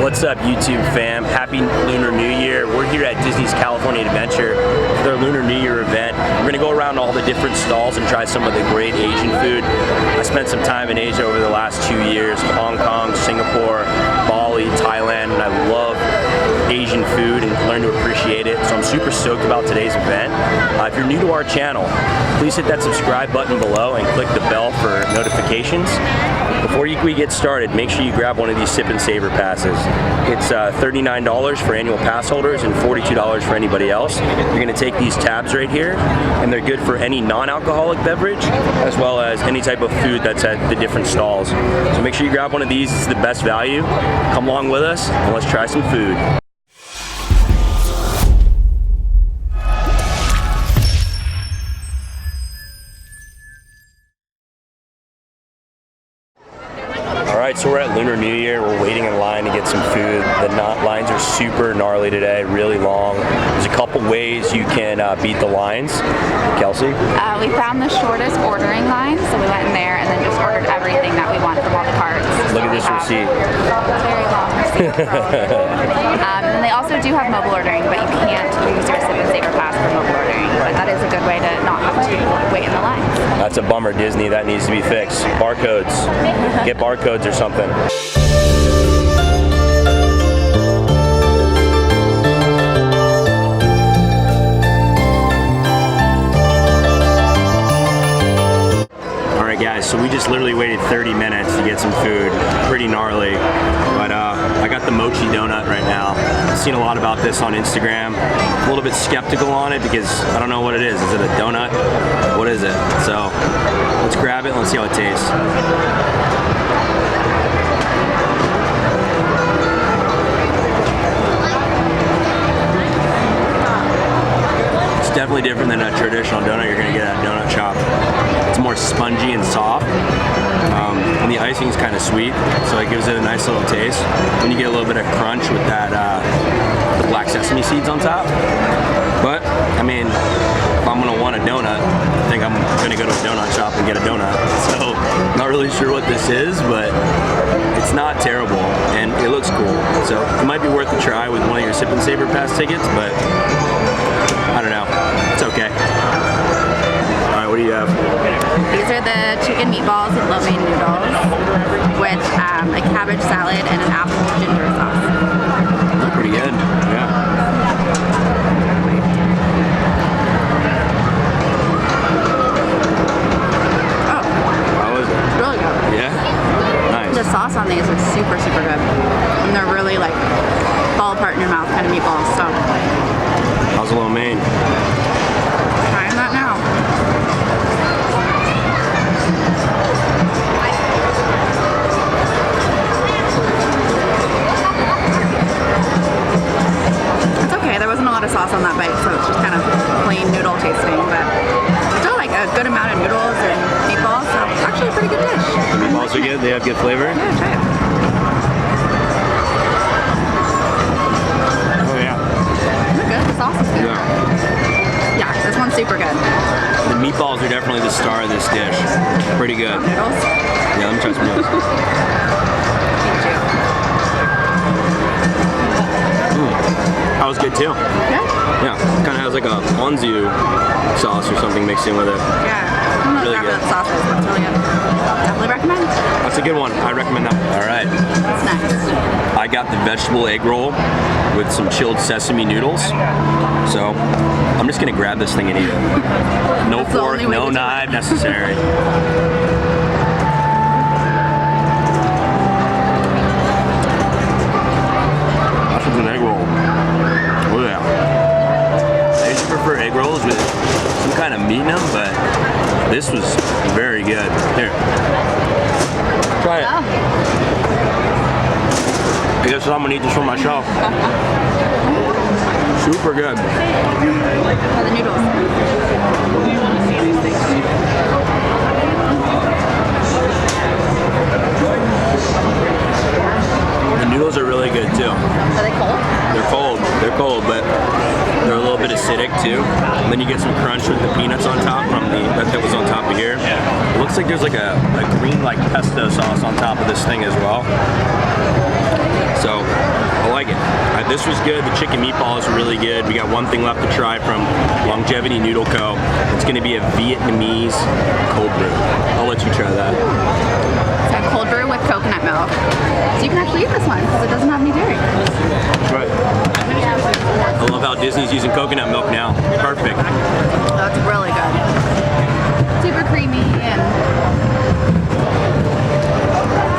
What's up, YouTube fam? Happy Lunar New Year. We're here at Disney's California Adventure for their Lunar New Year event. We're gonna go around all the different stalls and try some of the great Asian food. I spent some time in Asia over the last 2 years, Hong Kong, Singapore, Bali, Thailand, and I love Asian food and learn to appreciate it. So I'm super stoked about today's event. If you're new to our channel, please hit that subscribe button below and click the bell for notifications. Before we get started, make sure you grab one of these Sip and Savor passes. It's $39 for annual pass holders and $42 for anybody else. You're gonna take these tabs right here, and they're good for any non-alcoholic beverage, as well as any type of food that's at the different stalls. So make sure you grab one of these, it's the best value. Come along with us, and let's try some food. Alright, so we're at Lunar New Year. We're waiting in line to get some food. The lines are super gnarly today, really long. There's a couple ways you can beat the lines. Kelsey? We found the shortest ordering line, so we went in there and then just ordered everything that we want from all the carts. Look at this receipt. Very long receipt. And then they also do have mobile ordering, but you can't use your Sip and Savor Pass for mobile ordering. But that is a good way to not have to wait in the line. That's a bummer, Disney. That needs to be fixed. Barcodes. Get barcodes or something. Alright guys, so we just literally waited 30 minutes to get some food. Pretty gnarly. But I got the mochi donut right now. I've seen a lot about this on Instagram. A little bit skeptical on it because I don't know what it is. Is it a donut? What is it? So let's grab it and let's see how it tastes. Definitely different than a traditional donut you're going to get at a donut shop. It's more spongy and soft, and the icing is kind of sweet, so it gives it a nice little taste. Then you get a little bit of crunch with that the black sesame seeds on top. But I mean, if I'm going to want a donut, I think I'm going to go to a donut shop and get a donut. So not really sure what this is, but it's not terrible and it looks cool. So it might be worth a try with one of your Sip and Savor Pass tickets, but I don't know. It's okay. Alright, what do you have? These are the chicken meatballs with lo mein noodles with a cabbage salad and an apple ginger sauce. That's pretty good. Yeah. Oh. How was it? Really good. Yeah? Nice. The sauce on these is super, super good. And they're really like fall apart in your mouth kind of meatballs. So. How's the lo mein? Trying that now. It's okay. There wasn't a lot of sauce on that bite, so it's just kind of plain noodle tasting, but still like a good amount of noodles and meatballs, so it's actually a pretty good dish. The meatballs are good? They have good flavor? Yeah, try it. Sauce is good. Yeah, this one's super good. The meatballs are definitely the star of this dish. Pretty good. Noodles? Yeah, let me try some noodles. That was good too. Yeah? Yeah, kind of has like a ponzu sauce or something mixed in with it. Yeah. I'm not Really good. That sauce is. That's really good. Definitely recommend. That's a good one. I recommend that. All right. What's next? I got the vegetable egg roll with some chilled sesame noodles. So I'm just gonna grab this thing and eat it. No fork, no knife necessary. That's an egg roll. Oh yeah. I usually prefer egg rolls with some kind of meat in them, but this was very good. Here. Try it. Oh. I guess I'm gonna eat this for myself. Super good. Oh, the noodles. The noodles are really good too. Are they cold? They're cold. They're cold, but they're a little bit acidic too. And then you get some crunch with the peanuts on top from that was on top of here. It looks like there's like a green like pesto sauce on top of this thing as well. So I like it. This was good. The chicken meatball is really good. We got one thing left to try from Longevity Noodle Co. It's going to be a Vietnamese cold brew. I'll let you try that. It's a cold brew with coconut milk. So you can actually eat this one because it doesn't have any dairy. Right. I love how Disney's using coconut milk now. Perfect. That's really good. Super creamy and...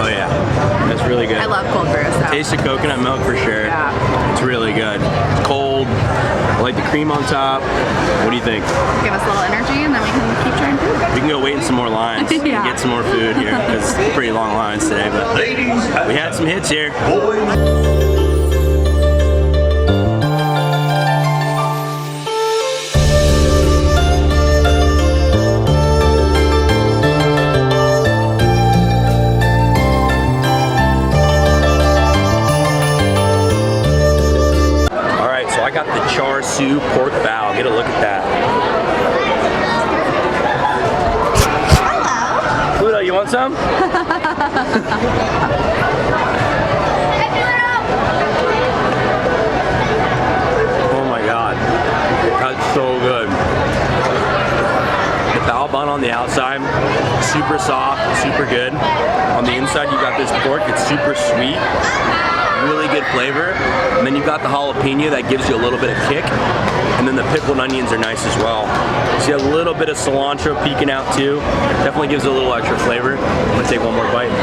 Oh yeah, that's really good. I love cold brews. So. Taste of coconut milk for sure. Yeah. It's really good. It's cold. I like the cream on top. What do you think? Give us a little energy and then we can keep trying food. We can go wait in some more lines and Yeah. get some more food here because it's pretty long lines today. But we had some hits here. I got the Char siew pork bao. Get a look at that. Hello. Pluto, you want some? Oh my god. That's so good. The bao bun on the outside, super soft, super good. On the inside, you got this pork. It's super sweet. Really good flavor, and then you've got the jalapeno that gives you a little bit of kick, and then the pickled onions are nice as well. See a little bit of cilantro peeking out too. Definitely gives it a little extra flavor. I'm gonna take one more bite.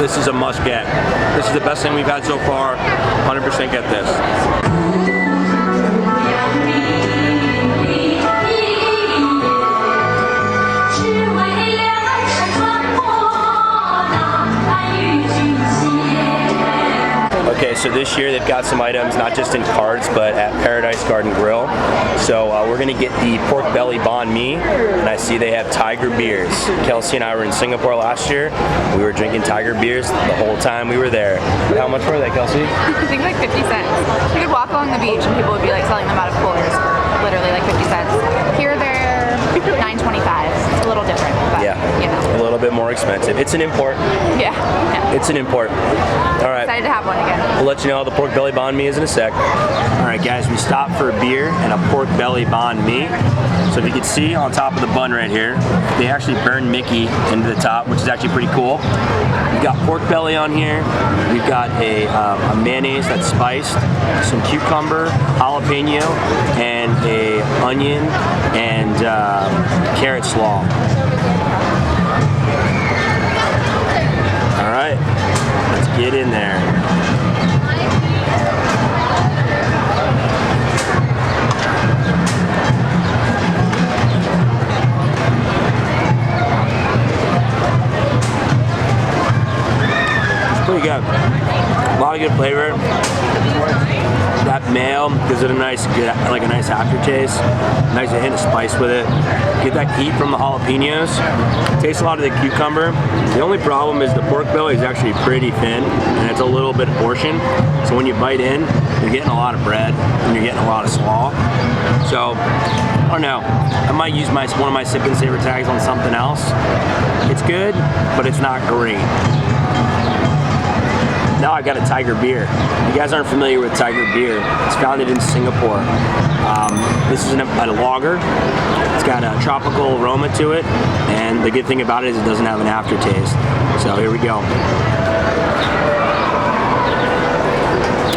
This is a must get. This is the best thing we've had so far. 100% get this. Okay, so this year they've got some items not just in carts but at Paradise Garden Grill. So we're gonna get the pork belly banh mi, and I see they have tiger beers. Kelsey and I were in Singapore last year. We were drinking tiger beers the whole time we were there. How much were they, Kelsey? I think like 50 cents. You could walk along the beach and people would be like selling them out of coolers for literally like 50 cents. Here they're $9.25. It's a little different, but you know. A little bit more expensive. It's an import. Yeah. It's an import. All right. Excited to have one again. We'll let you know how the pork belly banh mi is in a sec. All right, guys, we stopped for a beer and a pork belly banh mi. So if you can see on top of the bun right here, they actually burn Mickey into the top, which is actually pretty cool. We've got pork belly on here. We've got a mayonnaise that's spiced, some cucumber, jalapeno, and a onion and carrot slaw. All right, let's get in there. Pretty good. A lot of good flavor. That mayo gives it a nice aftertaste. Nice hint of spice with it. Get that heat from the jalapenos. Taste a lot of the cucumber. The only problem is the pork belly is actually pretty thin and it's a little bit portion. So when you bite in, you're getting a lot of bread and you're getting a lot of slaw. So I don't know. I might use one of my Sip and Savor tags on something else. It's good, but it's not great. Now I got a tiger beer. If you guys aren't familiar with tiger beer, it's founded in Singapore. This is a lager. It's got a tropical aroma to it, and the good thing about it is it doesn't have an aftertaste. So here we go.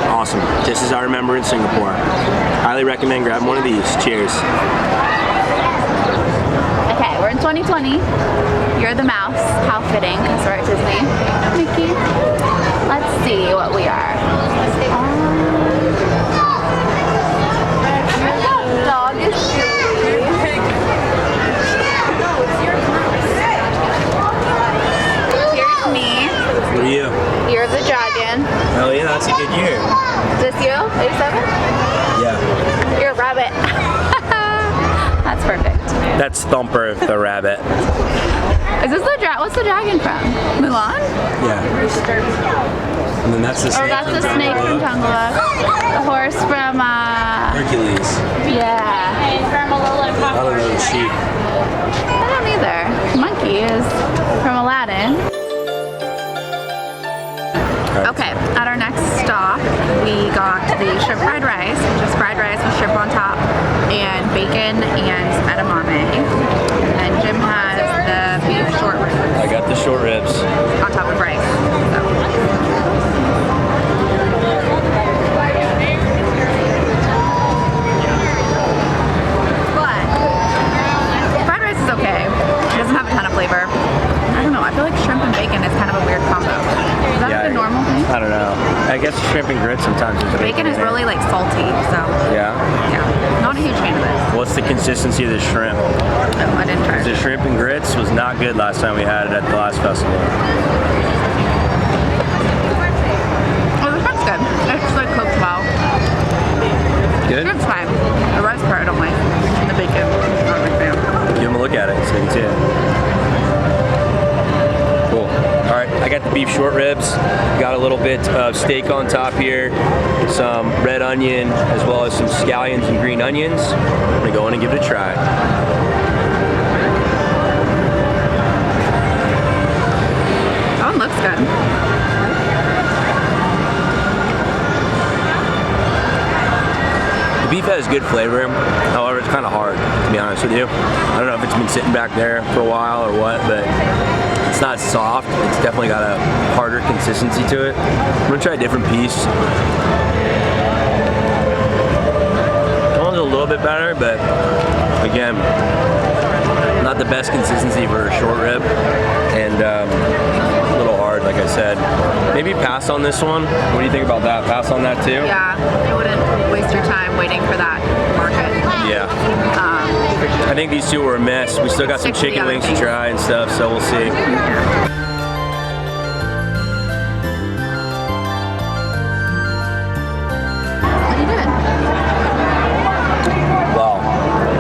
Awesome, just as I remember in Singapore. Highly recommend grabbing one of these. Cheers. Okay, we're in 2020. You're the mouse. How fitting, because we're at Disney. Mickey. Let's see what we are. Dog is Here's me. What are you? You're the dragon. Oh yeah, that's a good year. Is this you? 87? Yeah. You're a rabbit. That's perfect. That's Thumper the rabbit. Is this what's the dragon from? Mulan? Yeah. And then that's the snake. Oh, that's the snake from Jungle Book. The horse from Hercules. yeah. From a little I don't know the sheep. I don't either. Monkey is from Aladdin. Okay, at our next stop, we got the shrimp fried rice, which is fried rice with shrimp on top, and bacon and some edamame. And Jim has the beef short ribs. I got the short ribs. On top of rice. So. But fried rice is okay. It doesn't have a ton of flavor. I don't know, I feel like shrimp and bacon is kind of a weird combo. Is that like a normal thing? I don't know. I guess shrimp and grits sometimes is Bacon is really like salty, so yeah. Not a huge fan of this. What's the consistency of the shrimp? No, I didn't try. The shrimp and grits was not good last time we had it at the last festival. Oh, the shrimp's good. It's like cooked well. Good? Shrimp's fine. The rice part I don't like. And the bacon, not a big fan. Give them a look at it so you can see it. Cool. All right, I got the beef short ribs. Got a little bit of steak on top here, some red onion, as well as some scallions and green onions. I'm gonna go in and give it a try. Oh, it looks good. The beef has good flavor, however, it's kind of hard, to be honest with you. I don't know if it's been sitting back there for a while or what, but it's not soft. It's definitely got a harder consistency to it. I'm gonna try a different piece. That one's a little bit better, but again, not the best consistency for a short rib, and a little hard, like I said. Maybe pass on this one. What do you think about that? Pass on that too? Yeah, I wouldn't waste your time waiting for that market. Yeah. I think these two were a mess. We still got some chicken wings to try and stuff, so we'll see. What are you doing? Well,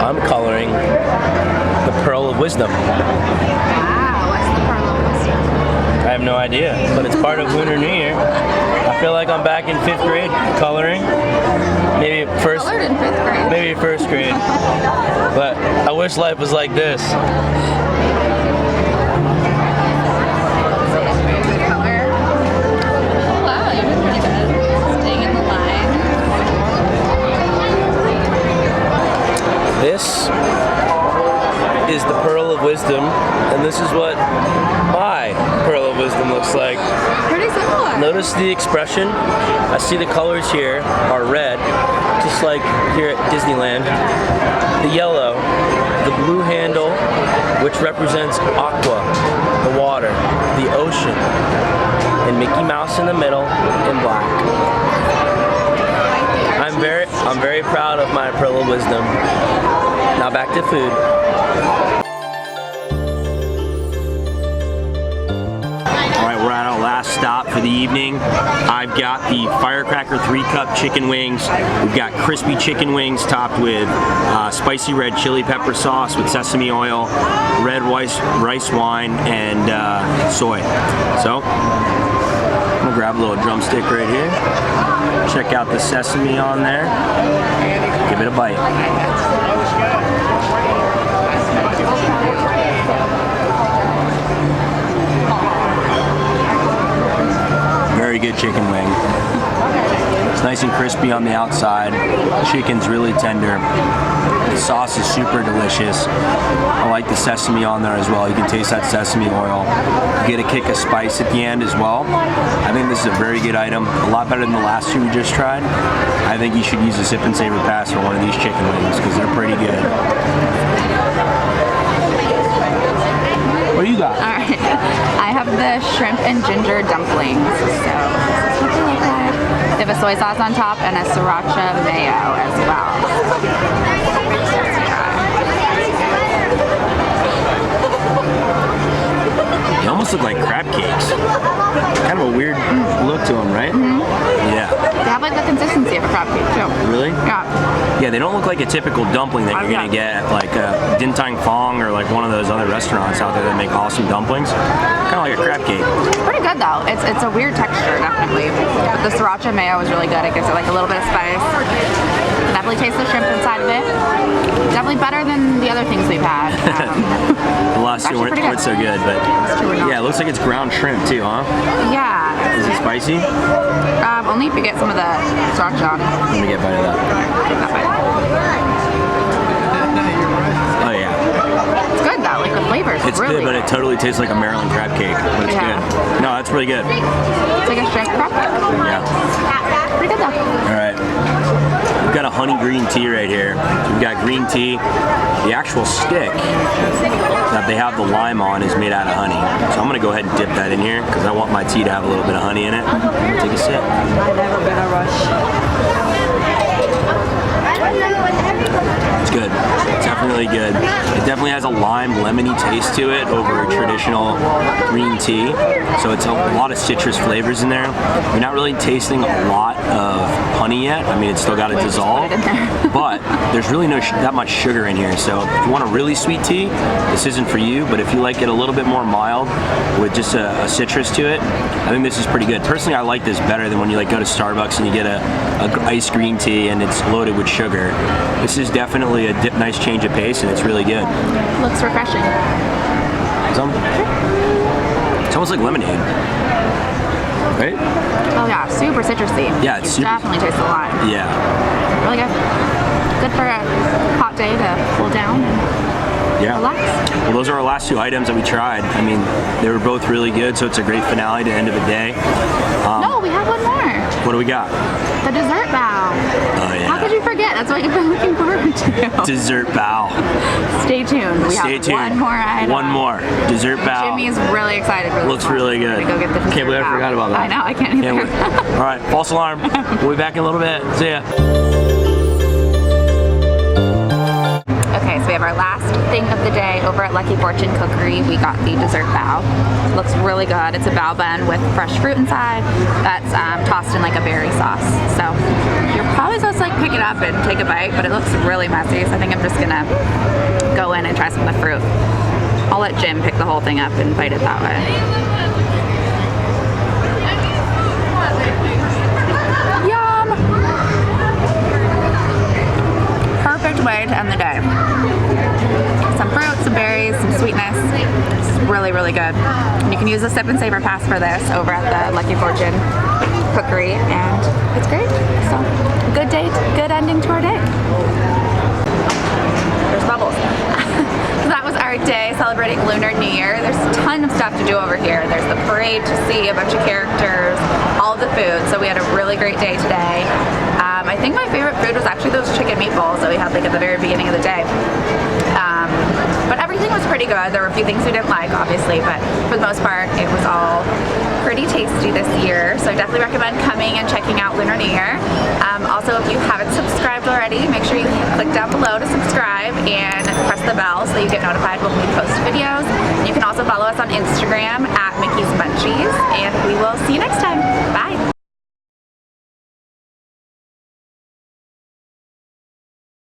I'm coloring the Pearl of Wisdom. Wow, what's the pearl of wisdom? I have no idea, but it's part of Lunar New Year. I feel like I'm back in 5th grade coloring. Maybe first grade. But I wish life was like this. Good color. Oh, wow, you're doing pretty good. Staying in the line. This is the Pearl of Wisdom, and this is what my Pearl of Wisdom looks like. Pretty similar. Notice the expression. I see the colors here are red, just like here at Disneyland. The yellow, the blue handle, which represents aqua, the water, the ocean, and Mickey Mouse in the middle in black. I'm very proud of my Pearl of Wisdom. Now back to food. We're at our last stop for the evening. I've got the Firecracker 3-cup chicken wings. We've got crispy chicken wings topped with spicy red chili pepper sauce with sesame oil, red rice wine, and soy. So, I'm gonna grab a little drumstick right here. Check out the sesame on there. Give it a bite. Very good chicken wing. It's nice and crispy on the outside. The chicken's really tender. The sauce is super delicious. I like the sesame on there as well. You can taste that sesame oil. You get a kick of spice at the end as well. I think this is a very good item. A lot better than the last two we just tried. I think you should use a Sip and Savor Pass for one of these chicken wings because they're pretty good. What do you got? All right, I have the shrimp and ginger dumplings. So this is what they look like. They have a soy sauce on top and a sriracha mayo as well. They almost look like crab cakes. Kind of a weird look to them, right? Mm-hmm. Yeah. They have like the consistency of a crab cake too. Really? Yeah. Yeah, they don't look like a typical dumpling that you're gonna get at like Din Tai Fung or like one of those other restaurants out there that make awesome dumplings. Kind of like a crab cake. It's pretty good though. It's a weird texture, definitely. But the sriracha mayo is really good. It gives it like a little bit of spice. Definitely taste the shrimp inside of it. definitely better than the other things we've had. The last two weren't so good, but yeah, it looks like it's ground shrimp too, huh? Yeah. Is it spicy? Only if you get some of the sriracha on. Let me get a bite of that. Oh yeah. It's good though, like the flavors. It's really good, but it totally tastes like a Maryland crab cake. But it's good. No, that's really good. It's like a shrimp crab cake. Yeah. Pretty good though. All right. We've got a honey green tea right here. We've got green tea. The actual stick that they have the lime on is made out of honey. So I'm gonna go ahead and dip that in here because I want my tea to have a little bit of honey in it. Take a sip. I've never been a rush. It's good. It's definitely good. It definitely has a lime lemony taste to it over a traditional green tea. So it's a lot of citrus flavors in there. You're not really tasting a lot of honey yet. I mean, it's still got to dissolve, but there's really no that much sugar in here. So if you want a really sweet tea, this isn't for you. But if you like it a little bit more mild with just a citrus to it, I think this is pretty good. Personally, I like this better than when you like go to Starbucks and you get a iced green tea and it's loaded with sugar. This is definitely a nice change of pace and it's really good. Looks refreshing. It's almost like lemonade, right? Oh yeah, super citrusy. Yeah, it's you definitely taste a lot. Yeah. Really good. Good for a hot day to cool down and relax. Well, those are our last two items that we tried. I mean, they were both really good, so it's a great finale to the end of the day. No, we have one more. What do we got? The dessert bow. Oh yeah. How could you forget? That's what you've been looking forward to. Dessert bow. Stay tuned. We have one more item. One more. Dessert bow. Jimmy's really excited for this. Looks really good. Go get the dessert Can't believe I bow. forgot about that. I know, I can't either. All right, false alarm. We'll be back in a little bit. See ya. Okay, so we have our last thing of the day over at Lucky Fortune Cookery. We got the dessert bao. It looks really good. It's a bao bun with fresh fruit inside that's tossed in like a berry sauce. So you're probably supposed to like pick it up and take a bite, but it looks really messy. So I think I'm just gonna go in and try some of the fruit. I'll let Jim pick the whole thing up and bite it that way. Yum! Perfect way to end the day. Some fruit, some berries, some sweetness. It's really, really good. And you can use the Sip and Savor Pass for this over at the Lucky Fortune Cookery, and it's great. So, good day, good ending to our day. There's bubbles. So that was our day celebrating Lunar New Year. There's a ton of stuff to do over here. There's the parade to see, a bunch of characters, all of the food. So we had a really great day today. I think my favorite food was actually those chicken meatballs that we had like at the very beginning of the day. But everything was pretty good. There were a few things we didn't like, obviously, but for the most part, it was all pretty tasty this year. So I definitely recommend coming and checking out Lunar New Year. Also, if you haven't subscribed already, make sure you click down below to subscribe and press the bell so you get notified when we post videos. You can also follow us on Instagram at Mickey's Munchies, and we will see you next time. Bye.